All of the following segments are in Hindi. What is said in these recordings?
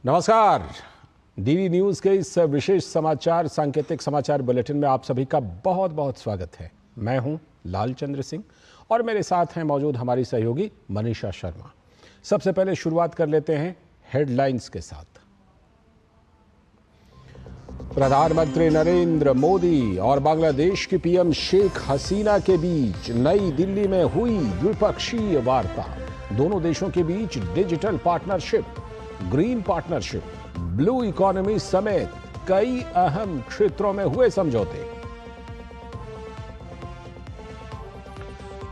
नमस्कार। डीडी न्यूज के इस विशेष समाचार सांकेतिक समाचार बुलेटिन में आप सभी का बहुत बहुत स्वागत है। मैं हूं लालचंद्र सिंह और मेरे साथ हैं मौजूद हमारी सहयोगी मनीषा शर्मा। सबसे पहले शुरुआत कर लेते हैं हेडलाइंस के साथ। प्रधानमंत्री नरेंद्र मोदी और बांग्लादेश की पीएम शेख हसीना के बीच नई दिल्ली में हुई द्विपक्षीय वार्ता। दोनों देशों के बीच digital partnership, green partnership, blue economy समेत कई अहम क्षेत्रों में हुए समझौते।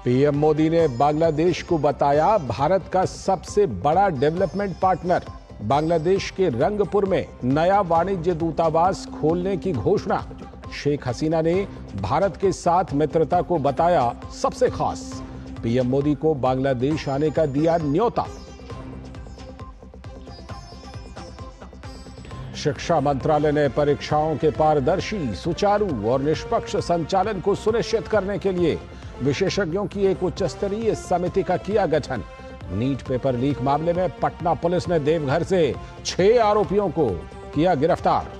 पीएम मोदी ने बांग्लादेश को बताया भारत का सबसे बड़ा डेवलपमेंट पार्टनर। बांग्लादेश के रंगपुर में नया वाणिज्य दूतावास खोलने की घोषणा। शेख हसीना ने भारत के साथ मित्रता को बताया सबसे खास। पीएम मोदी को बांग्लादेश आने का दिया न्योता। शिक्षा मंत्रालय ने परीक्षाओं के पारदर्शी, सुचारू और निष्पक्ष संचालन को सुनिश्चित करने के लिए विशेषज्ञों की एक उच्च स्तरीय समिति का किया गठन। नीट पेपर लीक मामले में पटना पुलिस ने देवघर से 6 आरोपियों को किया गिरफ्तार।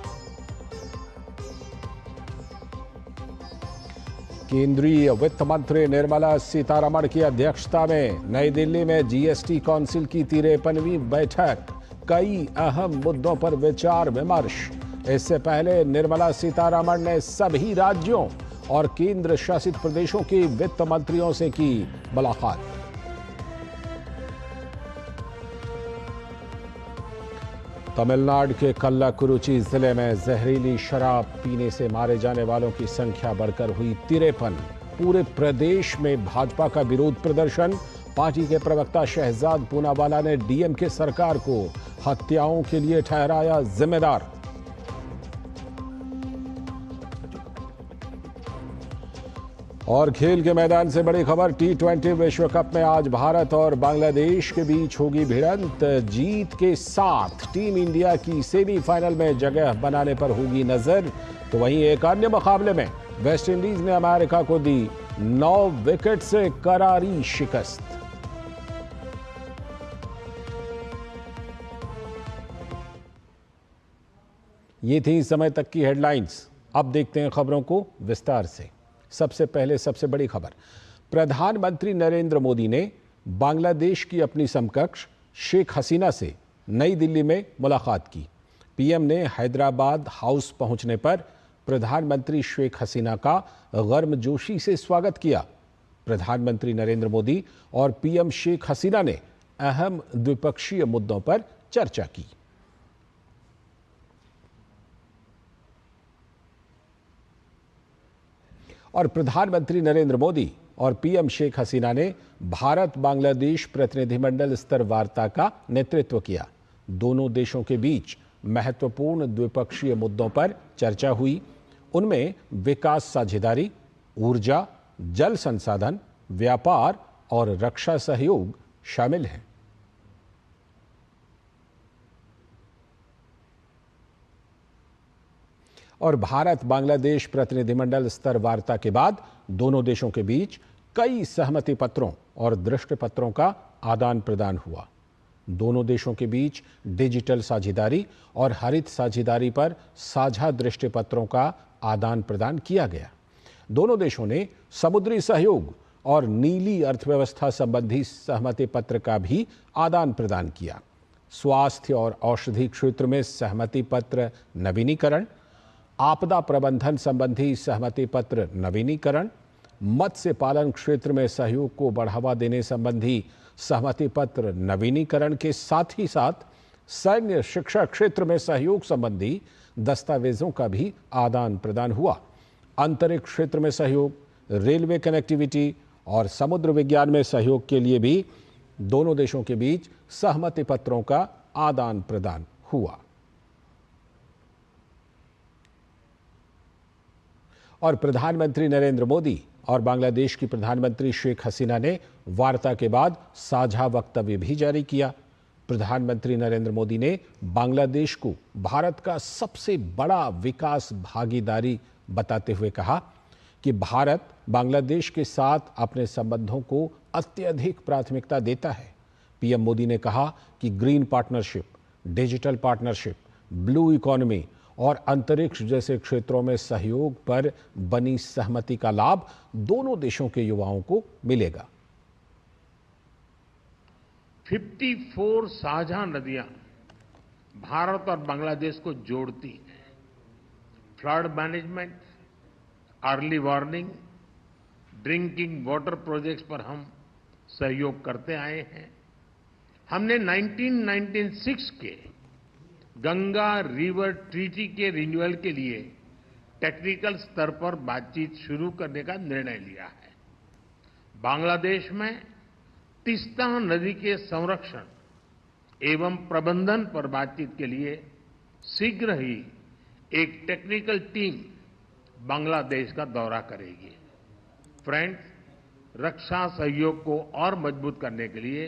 केंद्रीय वित्त मंत्री निर्मला सीतारमण की अध्यक्षता में नई दिल्ली में जीएसटी काउंसिल की 53वीं बैठक। कई अहम मुद्दों पर विचार विमर्श। इससे पहले निर्मला सीतारमण ने सभी राज्यों और केंद्र शासित प्रदेशों के वित्त मंत्रियों से की मुलाकात। तमिलनाडु के कल्लाकुरुची जिले में जहरीली शराब पीने से मारे जाने वालों की संख्या बढ़कर हुई 53। पूरे प्रदेश में भाजपा का विरोध प्रदर्शन। पार्टी के प्रवक्ता शहजाद पूनावाला ने डीएमके सरकार को हत्याओं के लिए ठहराया जिम्मेदार। और खेल के मैदान से बड़ी खबर। T20 विश्व कप में आज भारत और बांग्लादेश के बीच होगी भिड़ंत। जीत के साथ टीम इंडिया की सेमीफाइनल में जगह बनाने पर होगी नजर। तो वहीं एक अन्य मुकाबले में वेस्टइंडीज ने अमेरिका को दी 9 विकेट से करारी शिकस्त। ये थी इस समय तक की हेडलाइंस। अब देखते हैं खबरों को विस्तार से। सबसे पहले सबसे बड़ी खबर। प्रधानमंत्री नरेंद्र मोदी ने बांग्लादेश की अपनी समकक्ष शेख हसीना से नई दिल्ली में मुलाकात की। पीएम ने हैदराबाद हाउस पहुंचने पर प्रधानमंत्री शेख हसीना का गर्मजोशी से स्वागत किया। प्रधानमंत्री नरेंद्र मोदी और पीएम शेख हसीना ने अहम द्विपक्षीय मुद्दों पर चर्चा की। और प्रधानमंत्री नरेंद्र मोदी और पीएम शेख हसीना ने भारत बांग्लादेश प्रतिनिधिमंडल स्तर वार्ता का नेतृत्व किया। दोनों देशों के बीच महत्वपूर्ण द्विपक्षीय मुद्दों पर चर्चा हुई। उनमें विकास साझेदारी, ऊर्जा, जल संसाधन, व्यापार और रक्षा सहयोग शामिल हैं। और भारत बांग्लादेश प्रतिनिधिमंडल स्तर वार्ता के बाद दोनों देशों के बीच कई सहमति पत्रों और दृष्टि पत्रों का आदान प्रदान हुआ। दोनों देशों के बीच डिजिटल साझेदारी और हरित साझेदारी पर साझा दृष्टि पत्रों का आदान प्रदान किया गया। दोनों देशों ने समुद्री सहयोग और नीली अर्थव्यवस्था संबंधी सहमति पत्र का भी आदान प्रदान किया। स्वास्थ्य और औषधि क्षेत्र में सहमति पत्र नवीनीकरण, आपदा प्रबंधन संबंधी सहमति पत्र नवीनीकरण, मत्स्य पालन क्षेत्र में सहयोग को बढ़ावा देने संबंधी सहमति पत्र नवीनीकरण के साथ ही साथ सैन्य शिक्षा क्षेत्र में सहयोग संबंधी दस्तावेजों का भी आदान प्रदान हुआ। अंतरिक्ष क्षेत्र में सहयोग, रेलवे कनेक्टिविटी और समुद्र विज्ञान में सहयोग के लिए भी दोनों देशों के बीच सहमति पत्रों का आदान प्रदान हुआ। और प्रधानमंत्री नरेंद्र मोदी और बांग्लादेश की प्रधानमंत्री शेख हसीना ने वार्ता के बाद साझा वक्तव्य भी जारी किया। प्रधानमंत्री नरेंद्र मोदी ने बांग्लादेश को भारत का सबसे बड़ा विकास भागीदारी बताते हुए कहा कि भारत बांग्लादेश के साथ अपने संबंधों को अत्यधिक प्राथमिकता देता है। पीएम मोदी ने कहा कि green partnership, digital partnership, blue economy और अंतरिक्ष जैसे क्षेत्रों में सहयोग पर बनी सहमति का लाभ दोनों देशों के युवाओं को मिलेगा। 54 साझा नदियां भारत और बांग्लादेश को जोड़ती हैं। Flood management, early warning, drinking water projects पर हम सहयोग करते आए हैं। हमने 1996 के गंगा रिवर ट्रीटी के रिन्यूअल के लिए टेक्निकल स्तर पर बातचीत शुरू करने का निर्णय लिया है। बांग्लादेश में तीस्ता नदी के संरक्षण एवं प्रबंधन पर बातचीत के लिए शीघ्र ही एक टेक्निकल टीम बांग्लादेश का दौरा करेगी। फ्रेंड्स, रक्षा सहयोग को और मजबूत करने के लिए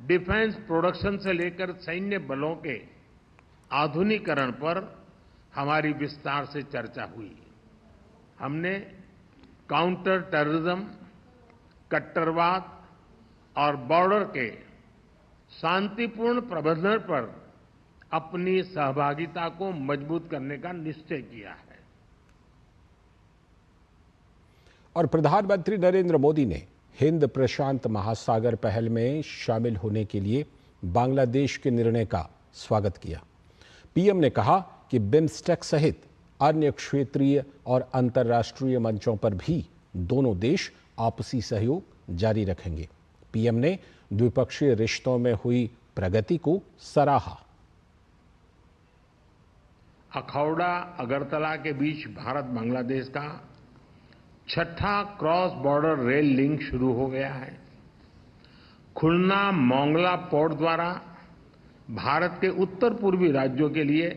डिफेंस प्रोडक्शन से लेकर सैन्य बलों के आधुनिकीकरण पर हमारी विस्तार से चर्चा हुई। हमने काउंटर टेररिज्म, कट्टरवाद और बॉर्डर के शांतिपूर्ण प्रबंधन पर अपनी सहभागिता को मजबूत करने का निश्चय किया है। और प्रधानमंत्री नरेंद्र मोदी ने हिंद प्रशांत महासागर पहल में शामिल होने के लिए बांग्लादेश के निर्णय का स्वागत किया। पीएम ने कहा कि बिम्स्टेक सहित अन्य क्षेत्रीय और अंतर्राष्ट्रीय मंचों पर भी दोनों देश आपसी सहयोग जारी रखेंगे। पीएम ने द्विपक्षीय रिश्तों में हुई प्रगति को सराहा। अखौड़ा अगरतला के बीच भारत बांग्लादेश का छठा क्रॉस बॉर्डर रेल लिंक शुरू हो गया है। खुलना मोंगला पोर्ट द्वारा भारत के उत्तर पूर्वी राज्यों के लिए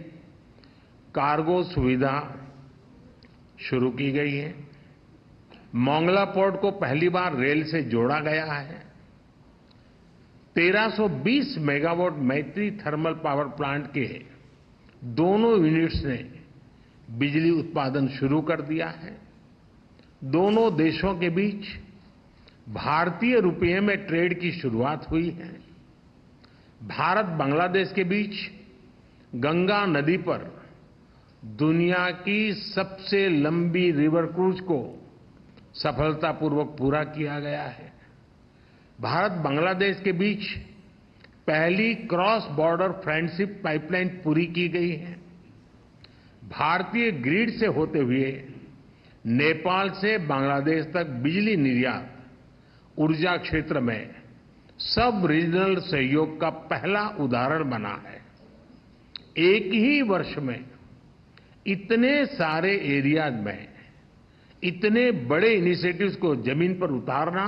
कार्गो सुविधा शुरू की गई है। मोंगला पोर्ट को पहली बार रेल से जोड़ा गया है। 1320 मेगावाट मैत्री थर्मल पावर प्लांट के दोनों यूनिट्स ने बिजली उत्पादन शुरू कर दिया है। दोनों देशों के बीच भारतीय रुपये में ट्रेड की शुरुआत हुई है। भारत बांग्लादेश के बीच गंगा नदी पर दुनिया की सबसे लंबी रिवर क्रूज को सफलतापूर्वक पूरा किया गया है। भारत बांग्लादेश के बीच पहली क्रॉस बॉर्डर फ्रेंडशिप पाइपलाइन पूरी की गई है। भारतीय ग्रिड से होते हुए नेपाल से बांग्लादेश तक बिजली निर्यात ऊर्जा क्षेत्र में सब रीजनल सहयोग का पहला उदाहरण बना है। एक ही वर्ष में इतने सारे एरियाज में इतने बड़े इनिशिएटिव्स को जमीन पर उतारना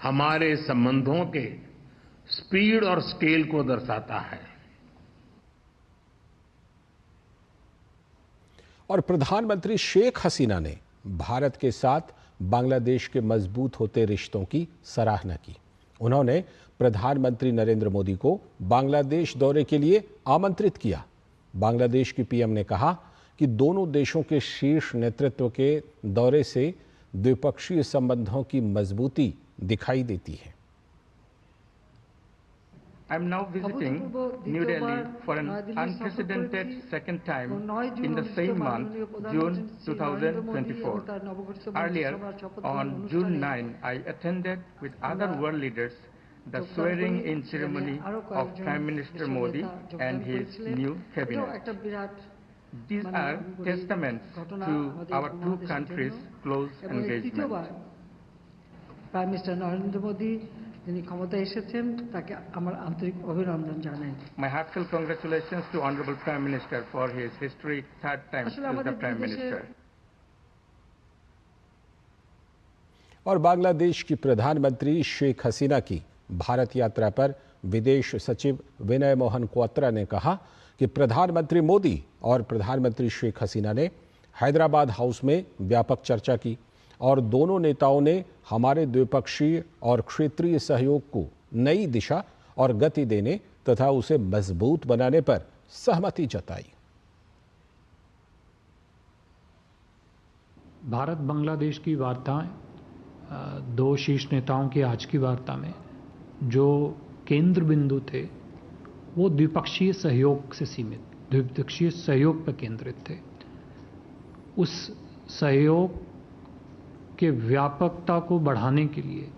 हमारे संबंधों के स्पीड और स्केल को दर्शाता है। और प्रधानमंत्री शेख हसीना ने भारत के साथ बांग्लादेश के मजबूत होते रिश्तों की सराहना की। उन्होंने प्रधानमंत्री नरेंद्र मोदी को बांग्लादेश दौरे के लिए आमंत्रित किया। बांग्लादेश की पीएम ने कहा कि दोनों देशों के शीर्ष नेतृत्व के दौरे से द्विपक्षीय संबंधों की मजबूती दिखाई देती है। I am now visiting New Delhi for an unprecedented second time in the same month, June 2024. Earlier, on June 9, I attended with other world leaders the swearing-in ceremony of Prime Minister Modi and his new cabinet. These are testaments to our two countries' close engagement. Prime Minister Narendra Modi যিনি ক্ষমতায় এসেছেন তাকে আমার আন্তরিক অভিনন্দন জানাই। My heartfelt congratulations to Honorable Prime Minister for his historic third time as the Prime Minister. और बांग्लादेश की प्रधानमंत्री शेख हसीना की भारत यात्रा पर विदेश सचिव विनय मोहन क्वात्रा ने कहा कि प्रधानमंत्री मोदी और प्रधानमंत्री शेख हसीना ने हैदराबाद हाउस में व्यापक चर्चा की और दोनों नेताओं ने हमारे द्विपक्षीय और क्षेत्रीय सहयोग को नई दिशा और गति देने तथा उसे मजबूत बनाने पर सहमति जताई। भारत बांग्लादेश की वार्ताएं दो शीर्ष नेताओं की आज की वार्ता में जो केंद्र बिंदु थे वो द्विपक्षीय सहयोग से सीमित, द्विपक्षीय सहयोग पर केंद्रित थे। उस सहयोग के व्यापकता को बढ़ाने के लिए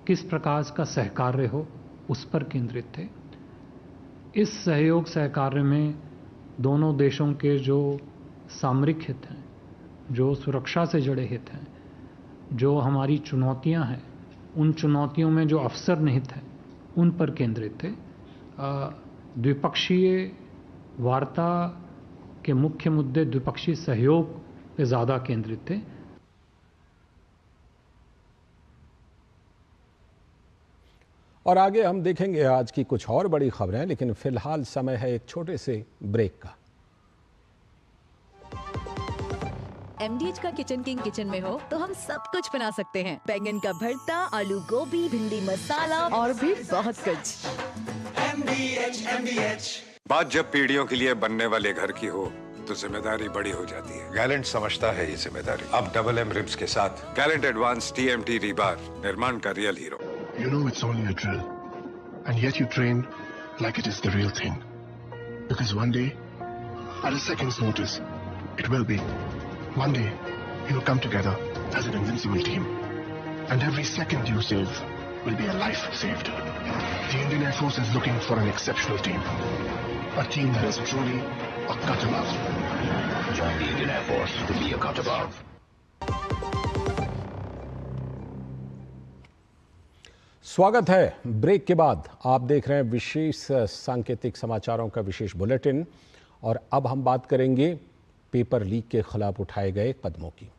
किस प्रकार का सहकार्य हो, उस पर केंद्रित थे। इस सहयोग सहकार्य में दोनों देशों के जो सामरिक हित हैं, जो सुरक्षा से जुड़े हित हैं, जो हमारी चुनौतियां हैं, उन चुनौतियों में जो अवसर निहित हैं, उन पर केंद्रित थे। द्विपक्षीय वार्ता के मुख्य मुद्दे द्विपक्षीय सहयोग पे ज़्यादा केंद्रित थे। और आगे हम देखेंगे आज की कुछ और बड़ी खबरें, लेकिन फिलहाल समय है एक छोटे से ब्रेक का। MDH का किचन किंग किचन में हो तो हम सब कुछ बना सकते हैं। बैंगन का भरता, आलू गोभी, भिंडी मसाला और भी बहुत कुछ। MDH। बात जब पीढ़ियों के लिए बनने वाले घर की हो तो जिम्मेदारी बड़ी हो जाती है। गैलेंट समझता है ये जिम्मेदारी। अब डबल M रिब्स के साथ गैलेंट एडवांस TMT रीबार, निर्माण का real hero. You know it's only a drill, and yet you train like it is the real thing. Because one day, at a second's notice, it will be. One day, you'll come together as an invincible team. And every second you save will be a life saved. The Indian Air Force is looking for an exceptional team. A team that is truly a cut above. Join the Indian Air Force to be a cut above. स्वागत है। ब्रेक के बाद आप देख रहे हैं विशेष सांकेतिक समाचारों का विशेष बुलेटिन, और अब हम बात करेंगे पेपर लीक के खिलाफ उठाए गए कदमों की।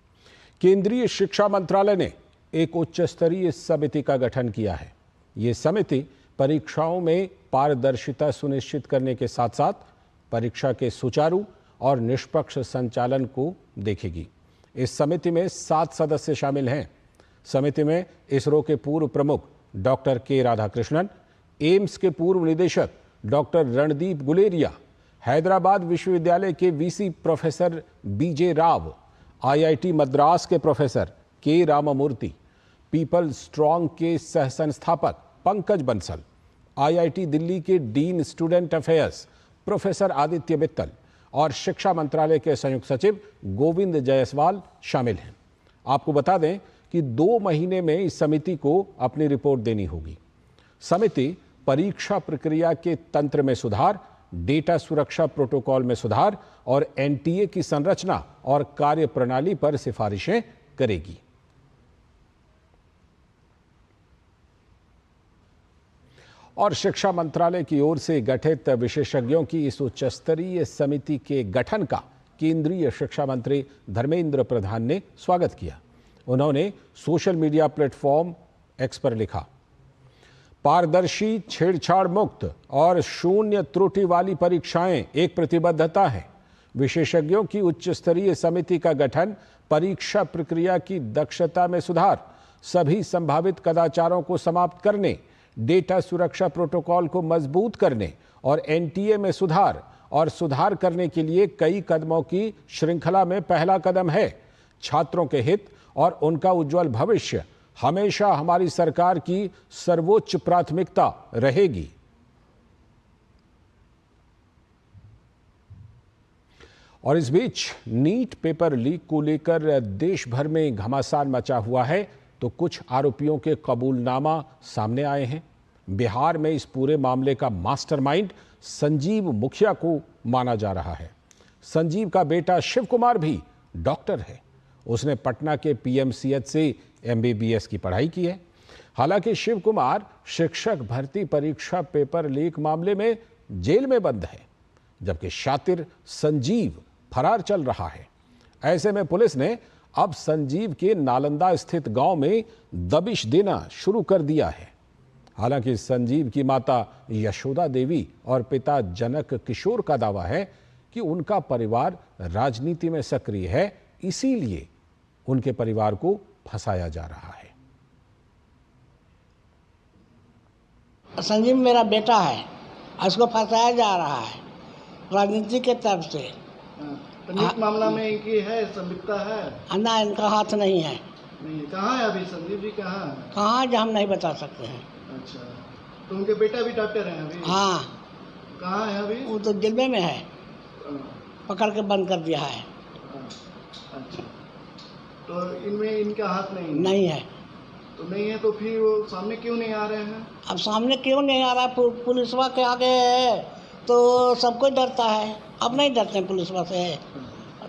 केंद्रीय शिक्षा मंत्रालय ने एक उच्च स्तरीय समिति का गठन किया है। ये समिति परीक्षाओं में पारदर्शिता सुनिश्चित करने के साथ साथ परीक्षा के सुचारू और निष्पक्ष संचालन को देखेगी। इस समिति में 7 सदस्य शामिल हैं। समिति में इसरो के पूर्व प्रमुख डॉक्टर के राधाकृष्णन, एम्स के पूर्व निदेशक डॉक्टर रणदीप गुलेरिया, हैदराबाद विश्वविद्यालय के VC professor BJ Rao, IIT Madras के प्रोफेसर के रामामूर्ति, पीपल स्ट्रांग के सह संस्थापक पंकज बंसल, IIT दिल्ली के dean student affairs professor Aditya Mittal और शिक्षा मंत्रालय के संयुक्त सचिव गोविंद जायसवाल शामिल हैं। आपको बता दें कि 2 महीने में इस समिति को अपनी रिपोर्ट देनी होगी। समिति परीक्षा प्रक्रिया के तंत्र में सुधार, डेटा सुरक्षा प्रोटोकॉल में सुधार और NTA की संरचना और कार्य प्रणाली पर सिफारिशें करेगी। और शिक्षा मंत्रालय की ओर से गठित विशेषज्ञों की इस उच्च स्तरीय समिति के गठन का केंद्रीय शिक्षा मंत्री धर्मेंद्र प्रधान ने स्वागत किया। उन्होंने सोशल मीडिया प्लेटफॉर्म X पर लिखा, पारदर्शी, छेड़छाड़ मुक्त और शून्य त्रुटि वाली परीक्षाएं एक प्रतिबद्धता है। विशेषज्ञों की उच्च स्तरीय समिति का गठन परीक्षा प्रक्रिया की दक्षता में सुधार, सभी संभावित कदाचारों को समाप्त करने, डेटा सुरक्षा प्रोटोकॉल को मजबूत करने और NTA में सुधार और सुधार करने के लिए कई कदमों की श्रृंखला में पहला कदम है। छात्रों के हित और उनका उज्जवल भविष्य हमेशा हमारी सरकार की सर्वोच्च प्राथमिकता रहेगी। और इस बीच नीट पेपर लीक को लेकर देश भर में घमासान मचा हुआ है, तो कुछ आरोपियों के कबूलनामा सामने आए हैं। बिहार में इस पूरे मामले का मास्टरमाइंड संजीव मुखिया को माना जा रहा है। संजीव का बेटा शिव कुमार भी डॉक्टर है। उसने पटना के PMCH से MBBS की पढ़ाई की है। हालांकि शिव कुमार शिक्षक भर्ती परीक्षा पेपर लीक मामले में जेल में बंद है, जबकि शातिर संजीव फरार चल रहा है। ऐसे में पुलिस ने अब संजीव के नालंदा स्थित गांव में दबिश देना शुरू कर दिया है। हालांकि संजीव की माता यशोदा देवी और पिता जनक किशोर का दावा है कि उनका परिवार राजनीति में सक्रिय है, इसीलिए उनके परिवार को फंसाया जा रहा है। संजीव मेरा बेटा है, उसको फंसाया जा रहा है राजनीति के तरफ से। नीट मामला में इनकी है संलिप्तता है? ना, इनका हाथ नहीं है। नहीं, कहाँ है अभी संजीव जी? कहाँ है? कहाँ जो हम नहीं बता सकते हैं। अच्छा, तो उनके बेटा भी डॉक्टर हैं अभी? हाँ। कहाँ है अभी? वो तो जेल में है, पकड़ के बंद कर दिया है। अच्छा, तो इनमें इनका हाथ नहीं है। तो नहीं है तो फिर वो सामने क्यों नहीं आ रहे हैं? अब सामने क्यों नहीं आ रहा? पुलिसवा के आगे है तो सबको डरता है, अब नहीं डरते पुलिसवा से,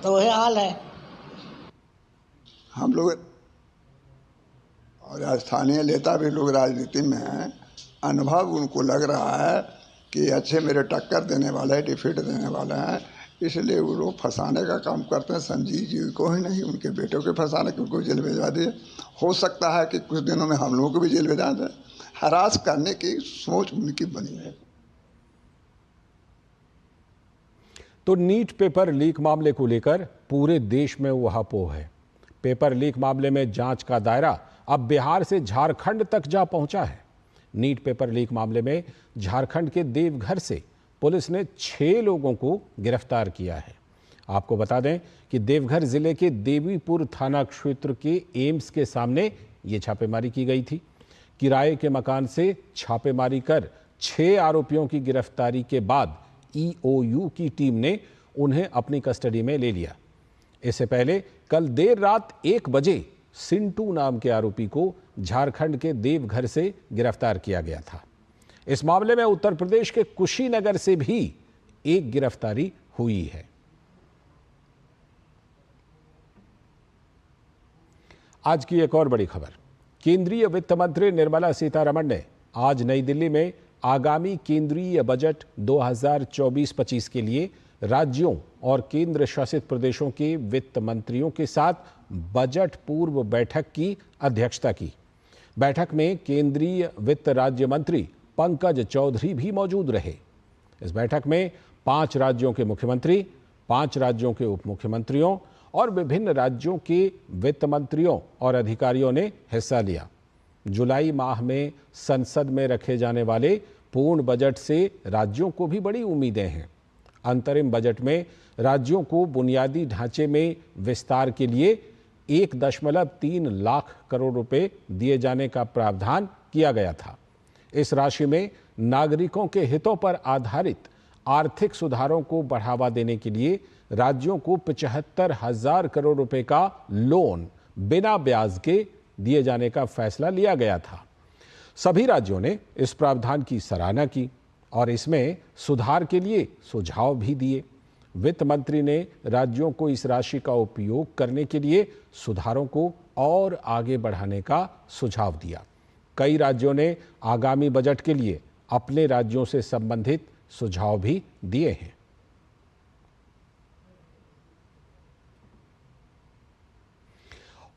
तो वही हाल है। हम लोग और स्थानीय नेता भी लोग राजनीति में हैं, अनुभव उनको लग रहा है कि अच्छे मेरे टक्कर देने वाले हैं, डिफीट देने वाले हैं, इसलिए वो लोग फंसाने का काम करते हैं। संजीव जी को ही नहीं, उनके बेटों के फंसाने के, उनको जेल भिजवा दिए। हो सकता है कि कुछ दिनों में हम लोगों को भी जेल भिजवा दें। हरास करने की सोच उनकी बनी है। तो नीट पेपर लीक मामले को लेकर पूरे देश में उहापोह है। पेपर लीक मामले में जांच का दायरा अब बिहार से झारखंड तक जा पहुंचा है। नीट पेपर लीक मामले में झारखंड के देवघर से पुलिस ने 6 लोगों को गिरफ्तार किया है। आपको बता दें कि देवघर जिले के देवीपुर थाना क्षेत्र के एम्स के सामने ये छापेमारी की गई थी। किराए के मकान से छापेमारी कर 6 आरोपियों की गिरफ्तारी के बाद ईओयू की टीम ने उन्हें अपनी कस्टडी में ले लिया। इससे पहले कल देर रात 1 बजे सिंटू नाम के आरोपी को झारखंड के देवघर से गिरफ्तार किया गया था। इस मामले में उत्तर प्रदेश के कुशीनगर से भी एक गिरफ्तारी हुई है। आज की एक और बड़ी खबर, केंद्रीय वित्त मंत्री निर्मला सीतारमण ने आज नई दिल्ली में आगामी केंद्रीय बजट 2024-25 के लिए राज्यों और केंद्र शासित प्रदेशों के वित्त मंत्रियों के साथ बजट पूर्व बैठक की अध्यक्षता की। बैठक में केंद्रीय वित्त राज्य मंत्री पंकज चौधरी भी मौजूद रहे। इस बैठक में 5 राज्यों के मुख्यमंत्री, 5 राज्यों के उप मुख्यमंत्रियों और विभिन्न राज्यों के वित्त मंत्रियों और अधिकारियों ने हिस्सा लिया। जुलाई माह में संसद में रखे जाने वाले पूर्ण बजट से राज्यों को भी बड़ी उम्मीदें हैं। अंतरिम बजट में राज्यों को बुनियादी ढांचे में विस्तार के लिए 1.3 लाख करोड़ रुपए दिए जाने का प्रावधान किया गया था। इस राशि में नागरिकों के हितों पर आधारित आर्थिक सुधारों को बढ़ावा देने के लिए राज्यों को 75,000 करोड़ रुपए का लोन बिना ब्याज के दिए जाने का फैसला लिया गया था। सभी राज्यों ने इस प्रावधान की सराहना की और इसमें सुधार के लिए सुझाव भी दिए। वित्त मंत्री ने राज्यों को इस राशि का उपयोग करने के लिए सुधारों को और आगे बढ़ाने का सुझाव दिया। कई राज्यों ने आगामी बजट के लिए अपने राज्यों से संबंधित सुझाव भी दिए हैं।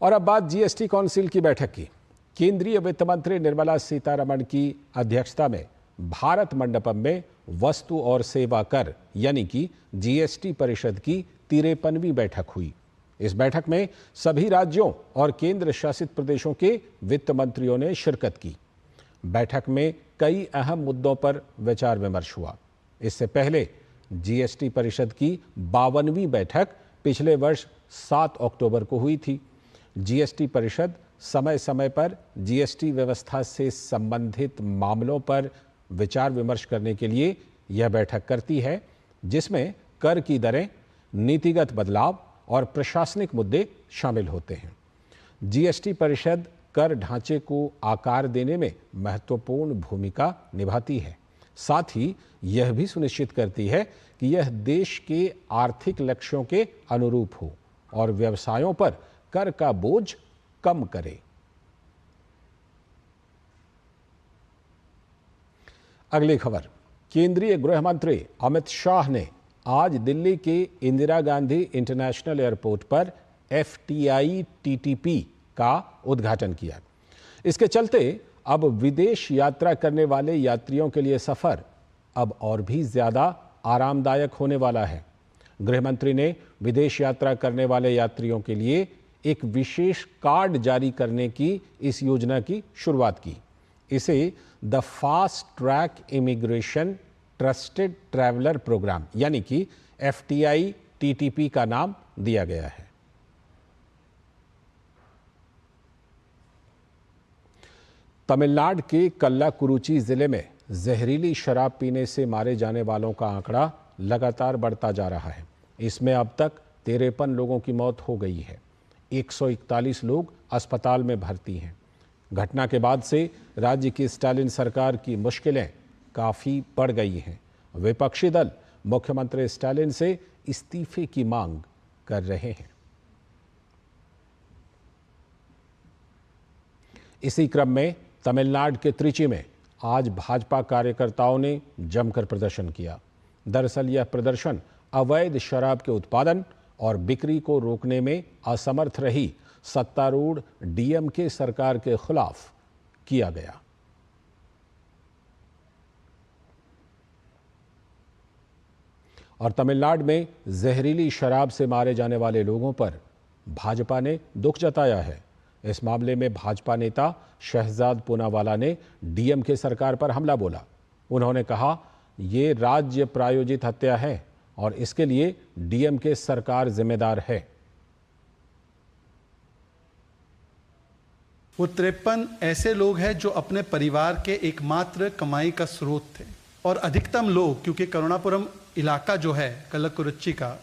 और अब बात जीएसटी काउंसिल की बैठक की। केंद्रीय वित्त मंत्री निर्मला सीतारमण की अध्यक्षता में भारत मंडपम में वस्तु और सेवा कर यानी कि जीएसटी परिषद की 53वीं बैठक हुई। इस बैठक में सभी राज्यों और केंद्र शासित प्रदेशों के वित्त मंत्रियों ने शिरकत की। बैठक में कई अहम मुद्दों पर विचार विमर्श हुआ। इससे पहले जीएसटी परिषद की 52वीं बैठक पिछले वर्ष 7 अक्टूबर को हुई थी। जीएसटी परिषद समय समय पर जीएसटी व्यवस्था से संबंधित मामलों पर विचार विमर्श करने के लिए यह बैठक करती है, जिसमें कर की दरें, नीतिगत बदलाव और प्रशासनिक मुद्दे शामिल होते हैं। जीएसटी परिषद कर ढांचे को आकार देने में महत्वपूर्ण भूमिका निभाती है। साथ ही यह भी सुनिश्चित करती है कि यह देश के आर्थिक लक्ष्यों के अनुरूप हो और व्यवसायों पर कर का बोझ कम करे। अगली खबर, केंद्रीय गृह मंत्री अमित शाह ने आज दिल्ली के इंदिरा गांधी इंटरनेशनल एयरपोर्ट पर FTI TTP का उद्घाटन किया। इसके चलते अब विदेश यात्रा करने वाले यात्रियों के लिए सफर अब और भी ज्यादा आरामदायक होने वाला है। गृह मंत्री ने विदेश यात्रा करने वाले यात्रियों के लिए एक विशेष कार्ड जारी करने की इस योजना की शुरुआत की। इसे the fast track immigration trusted traveller programme यानी कि FTI TTP का नाम दिया गया है। तमिलनाडु के कल्लाकुरुची जिले में जहरीली शराब पीने से मारे जाने वालों का आंकड़ा लगातार बढ़ता जा रहा है। इसमें अब तक 53 लोगों की मौत हो गई है। 141 लोग अस्पताल में भर्ती हैं। घटना के बाद से राज्य की स्टालिन सरकार की मुश्किलें काफ़ी बढ़ गई हैं। विपक्षी दल मुख्यमंत्री स्टालिन से इस्तीफे की मांग कर रहे हैं। इसी क्रम में तमिलनाडु के त्रिची में आज भाजपा कार्यकर्ताओं ने जमकर प्रदर्शन किया। दरअसल यह प्रदर्शन अवैध शराब के उत्पादन और बिक्री को रोकने में असमर्थ रही सत्तारूढ़ डीएमके सरकार के खिलाफ किया गया। और तमिलनाडु में जहरीली शराब से मारे जाने वाले लोगों पर भाजपा ने दुख जताया है। इस मामले में भाजपा नेता शहजाद पूनावाला ने डीएमके सरकार पर हमला बोला। उन्होंने कहा, ये राज्य प्रायोजित हत्या है और इसके लिए डीएमके सरकार जिम्मेदार है। वो 53 ऐसे लोग हैं जो अपने परिवार के एकमात्र कमाई का स्रोत थे और अधिकतम लोग, क्योंकि करुणापुरम इलाका जो है कल्लकुरिच्ची का,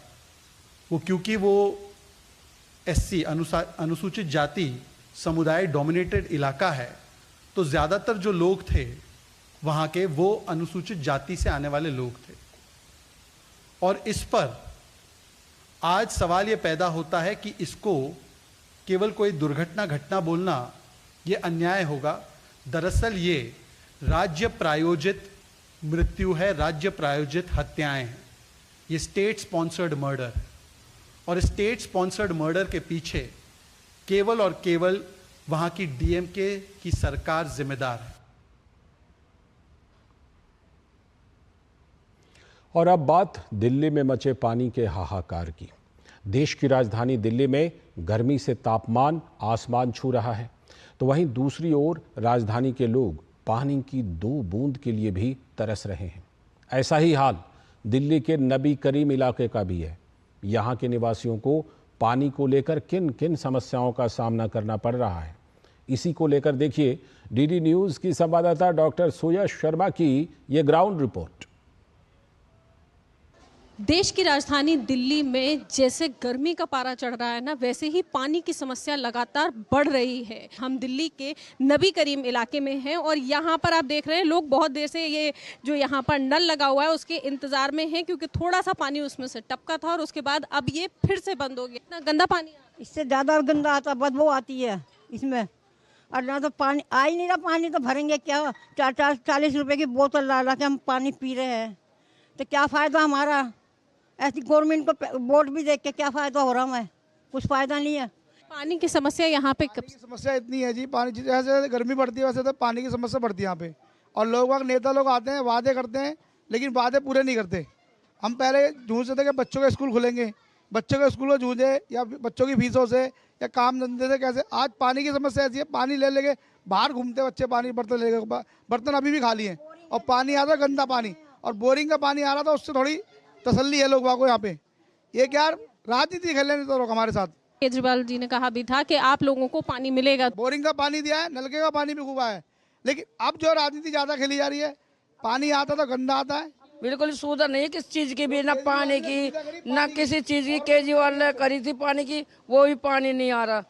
वो क्योंकि वो एससी अनुसूचित जाति समुदाय डोमिनेटेड इलाका है, तो ज़्यादातर जो लोग थे वहाँ के वो अनुसूचित जाति से आने वाले लोग थे। और इस पर आज सवाल ये पैदा होता है कि इसको केवल कोई दुर्घटना घटना बोलना ये अन्याय होगा। दरअसल ये राज्य प्रायोजित मृत्यु है, राज्य प्रायोजित हत्याएं हैं। ये स्टेट स्पॉन्सर्ड मर्डर है और स्टेट स्पॉन्सर्ड मर्डर के पीछे केवल और केवल वहां की डीएमके की सरकार जिम्मेदार है। और अब बात दिल्ली में मचे पानी के हाहाकार की। देश की राजधानी दिल्ली में गर्मी से तापमान आसमान छू रहा है, तो वहीं दूसरी ओर राजधानी के लोग पानी की 2 बूंद के लिए भी तरस रहे हैं। ऐसा ही हाल दिल्ली के नबी करीम इलाके का भी है। यहाँ के निवासियों को पानी को लेकर किन किन समस्याओं का सामना करना पड़ रहा है, इसी को लेकर देखिए डीडी न्यूज़ की संवाददाता डॉक्टर सुयश शर्मा की ये ग्राउंड रिपोर्ट। देश की राजधानी दिल्ली में जैसे गर्मी का पारा चढ़ रहा है ना, वैसे ही पानी की समस्या लगातार बढ़ रही है। हम दिल्ली के नबी करीम इलाके में हैं और यहाँ पर आप देख रहे हैं लोग बहुत देर से ये जो यहाँ पर नल लगा हुआ है उसके इंतजार में हैं, क्योंकि थोड़ा सा पानी उसमें से टपका था और उसके बाद अब ये फिर से बंद हो गया। इतना गंदा पानी, इससे ज़्यादा गंदा आता, बदबू आती है इसमें। और ना तो पानी आ ही नहीं रहा, पानी तो भरेंगे क्या? 40 रुपए की बोतल ला के हम पानी पी रहे हैं, तो क्या फ़ायदा हमारा? ऐसी गवर्नमेंट को वोट भी देख के क्या फ़ायदा हो रहा है? कुछ फ़ायदा नहीं है। पानी की समस्या यहाँ पे समस्या इतनी है जी, पानी जैसे गर्मी बढ़ती है वैसे तो पानी की समस्या बढ़ती है यहाँ पे। और लोग नेता लोग आते हैं, वादे करते हैं, लेकिन वादे पूरे नहीं करते। हम पहले जूझते थे कि बच्चों के स्कूल खुलेंगे, बच्चों के स्कूल को जूझे या बच्चों की फीसों से या काम धंधे से। कैसे आज पानी की समस्या ऐसी है, पानी ले लेके बाहर घूमते बच्चे, पानी बर्तन ले, बर्तन अभी भी खाली हैं और पानी आता है गंदा पानी, और बोरिंग का पानी आ रहा था, उससे थोड़ी तसल्ली है लोगों को यहाँ पे। ये क्या राजनीति खेलने तो लोग हमारे साथ। केजरीवाल जी ने कहा भी था कि आप लोगों को पानी मिलेगा। बोरिंग का पानी दिया है, नलके का पानी भी खूब आया है, लेकिन अब जो राजनीति ज्यादा खेली जा रही है, पानी आता तो गंदा आता है। बिल्कुल सुविधा नहीं किस चीज की भी, ना पानी की ना किसी चीज की। केजरीवाल ने करी थी पानी की, वो भी पानी नहीं आ रहा।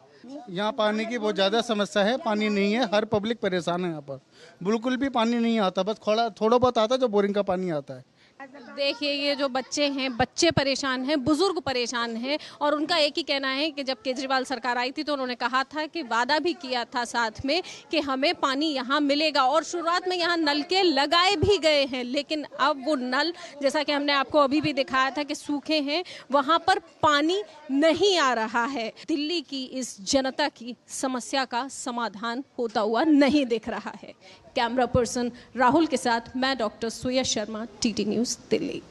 यहाँ पानी की बहुत ज़्यादा समस्या है, पानी नहीं है, हर पब्लिक परेशान है। यहाँ पर बिल्कुल भी पानी नहीं आता, बस थोड़ा बहुत आता है जो बोरिंग का पानी आता है। देखिए ये जो बच्चे हैं, बच्चे परेशान हैं, बुजुर्ग परेशान हैं, और उनका एक ही कहना है कि जब केजरीवाल सरकार आई थी तो उन्होंने कहा था कि वादा भी किया था साथ में कि हमें पानी यहाँ मिलेगा, और शुरुआत में यहाँ नल के लगाए भी गए हैं, लेकिन अब वो नल, जैसा कि हमने आपको अभी भी दिखाया था कि सूखे हैं, वहाँ पर पानी नहीं आ रहा है। दिल्ली की इस जनता की समस्या का समाधान होता हुआ नहीं दिख रहा है। कैमरा पर्सन राहुल के साथ मैं डॉक्टर सुयश शर्मा, टीटी न्यूज़ दिल्ली।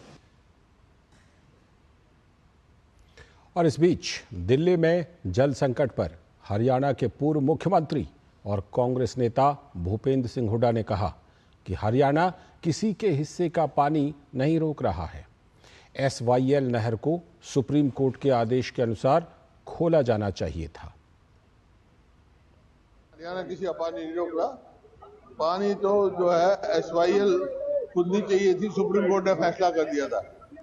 और इस बीच दिल्ली में जल संकट पर हरियाणा के पूर्व मुख्यमंत्री और कांग्रेस नेता भूपेंद्र सिंह हुड्डा ने कहा कि हरियाणा किसी के हिस्से का पानी नहीं रोक रहा है। SYL नहर को सुप्रीम कोर्ट के आदेश के अनुसार खोला जाना चाहिए था। हरियाणा किसी का पानी नहीं रोक रहा, पानी तो जो है SYL खुदनी चाहिए थी, सुप्रीम कोर्ट ने फैसला कर दिया था।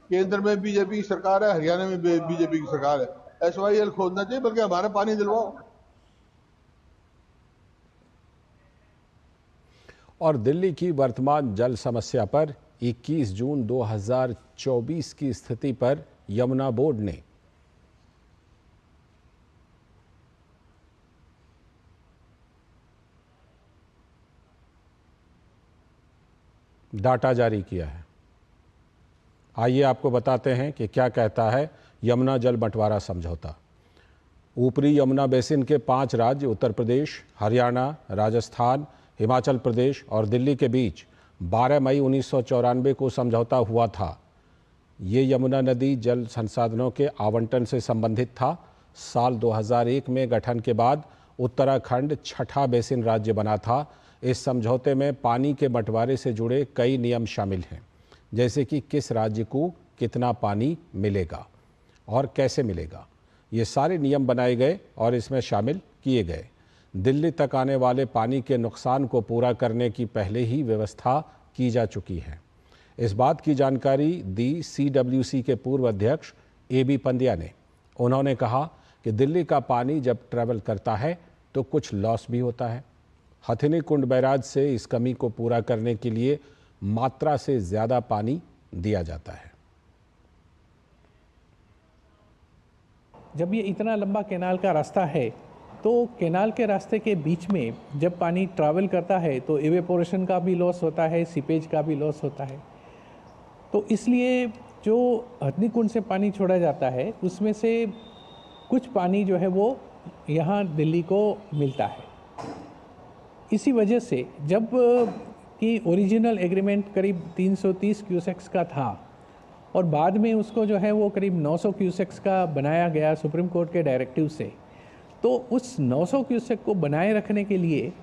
केंद्र में बीजेपी की सरकार है, हरियाणा में बीजेपी की सरकार है। SYL खोदना चाहिए, बल्कि हमारा पानी दिलवाओ। और दिल्ली की वर्तमान जल समस्या पर 21 जून 2024 की स्थिति पर यमुना बोर्ड ने डाटा जारी किया है। आइए आपको बताते हैं कि क्या कहता है यमुना जल बंटवारा समझौता। ऊपरी यमुना बेसिन के 5 राज्य उत्तर प्रदेश, हरियाणा, राजस्थान, हिमाचल प्रदेश और दिल्ली के बीच 12 मई 1994 को समझौता हुआ था। ये यमुना नदी जल संसाधनों के आवंटन से संबंधित था। साल 2001 में गठन के बाद उत्तराखंड 6ठा बेसिन राज्य बना था। इस समझौते में पानी के बंटवारे से जुड़े कई नियम शामिल हैं, जैसे कि किस राज्य को कितना पानी मिलेगा और कैसे मिलेगा। ये सारे नियम बनाए गए और इसमें शामिल किए गए। दिल्ली तक आने वाले पानी के नुकसान को पूरा करने की पहले ही व्यवस्था की जा चुकी है। इस बात की जानकारी दी CWC के पूर्व अध्यक्ष AB पंड्या ने। उन्होंने कहा कि दिल्ली का पानी जब ट्रैवल करता है तो कुछ लॉस भी होता है। हथिनी कुंड बैराज से इस कमी को पूरा करने के लिए मात्रा से ज़्यादा पानी दिया जाता है। जब ये इतना लंबा कैनाल का रास्ता है तो कैनाल के रास्ते के बीच में जब पानी ट्रैवल करता है तो इवेपोरेशन का भी लॉस होता है, सीपेज का भी लॉस होता है। तो इसलिए जो हथनी कुंड से पानी छोड़ा जाता है उसमें से कुछ पानी जो है वो यहाँ दिल्ली को मिलता है। इसी वजह से जब कि ओरिजिनल एग्रीमेंट करीब 330 क्यूसेक्स का था और बाद में उसको जो है वो करीब 900 क्यूसेक्स का बनाया गया सुप्रीम कोर्ट के डायरेक्टिव से, तो उस 900 क्यूसेक को बनाए रखने के लिए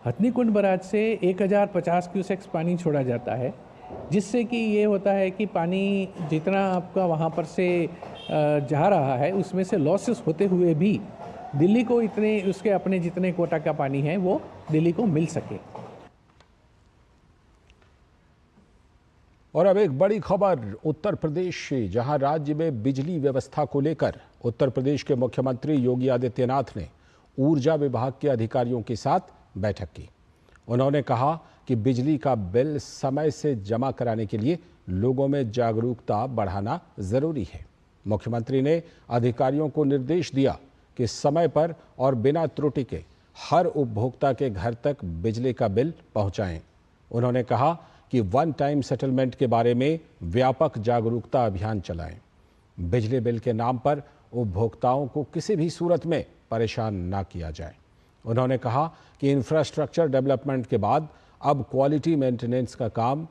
हथनी कुंड बैराज से 1050 क्यूसेक्स पानी छोड़ा जाता है, जिससे कि ये होता है कि पानी जितना आपका वहाँ पर से जा रहा है उसमें से लॉसेस होते हुए भी दिल्ली को इतने उसके अपने जितने कोटा का पानी है वो दिल्ली को मिल सके। और अब एक बड़ी खबर उत्तर प्रदेश से, जहां राज्य में बिजली व्यवस्था को लेकर उत्तर प्रदेश के मुख्यमंत्री योगी आदित्यनाथ ने ऊर्जा विभाग के अधिकारियों के साथ बैठक की। उन्होंने कहा कि बिजली का बिल समय से जमा कराने के लिए लोगों में जागरूकता बढ़ाना जरूरी है। मुख्यमंत्री ने अधिकारियों को निर्देश दिया कि समय पर और बिना त्रुटि के हर उपभोक्ता के घर तक बिजली का बिल पहुंचाएं। उन्होंने कहा कि वन टाइम सेटलमेंट के बारे में व्यापक जागरूकता अभियान चलाएं। बिजली बिल के नाम पर उपभोक्ताओं को किसी भी सूरत में परेशान ना किया जाए। उन्होंने कहा कि इंफ्रास्ट्रक्चर डेवलपमेंट के बाद अब क्वालिटी मेंटेनेंस का काम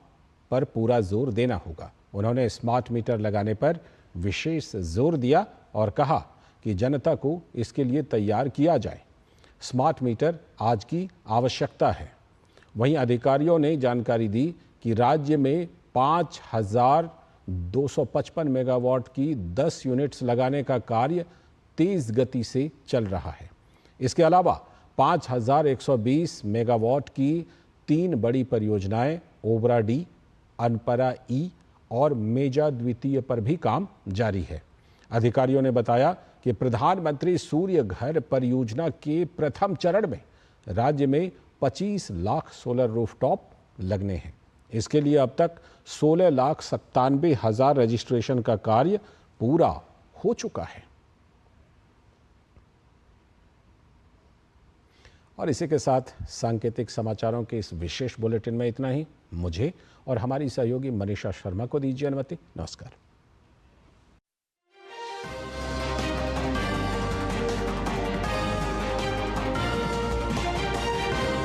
पर पूरा जोर देना होगा। उन्होंने स्मार्ट मीटर लगाने पर विशेष जोर दिया और कहा कि जनता को इसके लिए तैयार किया जाए। स्मार्ट मीटर आज की आवश्यकता है। वहीं अधिकारियों ने जानकारी दी कि राज्य में 5255 मेगावाट की 10 यूनिट्स लगाने का कार्य तेज गति से चल रहा है। इसके अलावा 5120 मेगावाट की 3 बड़ी परियोजनाएं ओबरा डी, अनपरा ई और मेजा द्वितीय पर भी काम जारी है। अधिकारियों ने बताया कि प्रधानमंत्री सूर्य घर परियोजना के प्रथम चरण में राज्य में 25 लाख सोलर रूफटॉप लगने हैं। इसके लिए अब तक 16,97,000 रजिस्ट्रेशन का कार्य पूरा हो चुका है। और इसी के साथ सांकेतिक समाचारों के इस विशेष बुलेटिन में इतना ही। मुझे और हमारी सहयोगी मनीषा शर्मा को दीजिए अनुमति। नमस्कार।